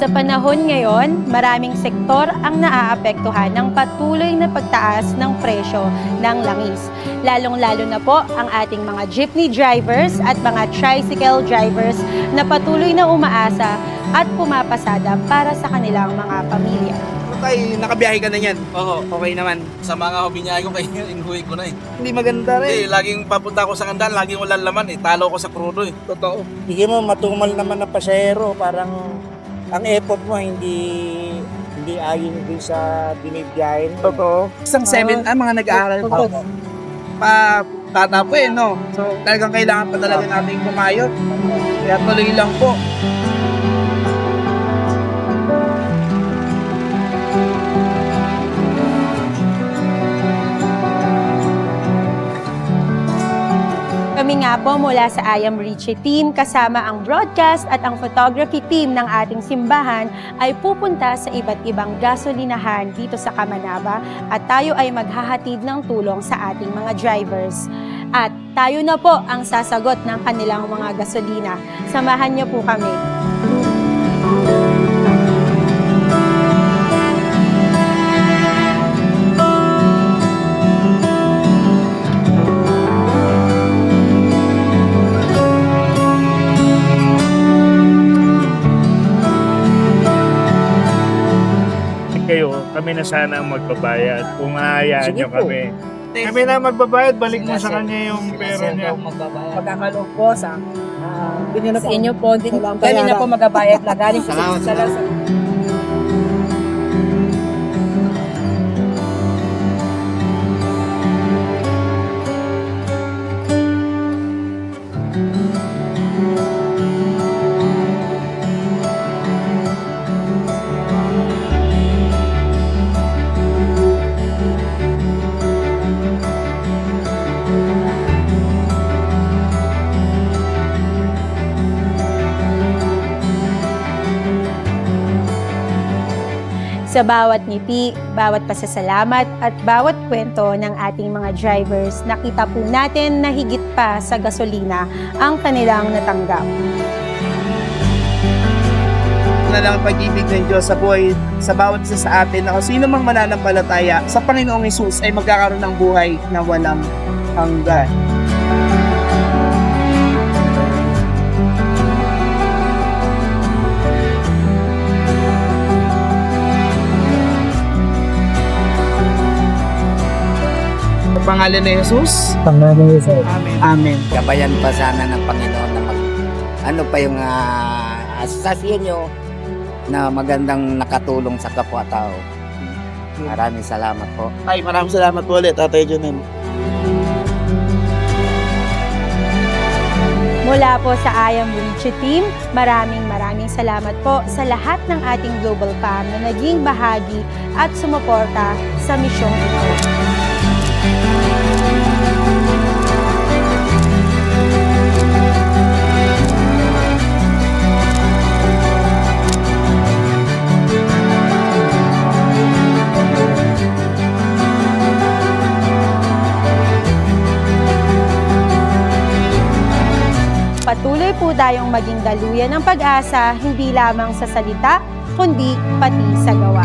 Sa panahon ngayon, maraming sektor ang naaapektuhan ng patuloy na pagtaas ng presyo ng langis. Lalong-lalo na po ang ating mga jeepney drivers at mga tricycle drivers na patuloy na umaasa at pumapasada para sa kanilang mga pamilya. Tay, nakabiyahe ka na yan. Oo. Okay naman. Sa mga hobinyahe ko, kaya inuwi ko na eh. Hindi maganda rin. Laging papunta ako sa Kandan, laging walang laman eh. Talo ko sa krudo eh. Totoo. Hindi mo matumal naman na pasahero, parang ang effort mo hindi ayon din sa binibiyahin. Totoo. Isang mga nag-aaral pa. Tatapo eh, no? So, talagang kailangan pa talaga natin kumayot. Kaya tuloy lang po. Kami nga po mula sa I Am Richie team kasama ang broadcast at ang photography team ng ating simbahan ay pupunta sa iba't ibang gasolinahan dito sa Camanaba at tayo ay maghahatid ng tulong sa ating mga drivers. At tayo na po ang sasagot ng kanilang mga gasolina. Samahan niyo po kami. Kayo, kami na sana ang magbabayad. Kung hayaan Sige nyo po. kami. Kami na magbabayad, balik mo sa kanya yung pera niya. Pagkakalog po sa inyo po, kami na po magabayad na galing po sa Sa bawat ngiti, bawat pasasalamat at bawat kwento ng ating mga drivers, nakita po natin na higit pa sa gasolina ang kanilang natanggap. Na lang ang pag-ibig ng Diyos sa buhay sa bawat isa sa atin na kung sino mang mananampalataya sa Panginoong Hesus ay magkakaroon ng buhay na walang hanggan. Sa pangalan ni Jesus. Amen. Amen. Gabayan pa sana ng Panginoon na ano pa yung asasasiyan nyo na magandang nakatulong sa kapwa-tao. Maraming salamat po. Ay, maraming salamat po ulit, Tatay Junel. Mula po sa I Am Richie team, maraming salamat po sa lahat ng ating Global Fam na naging bahagi at sumuporta sa misyong ito. Patuloy po tayong maging daluyan ng pag-asa, hindi lamang sa salita, kundi pati sa gawa.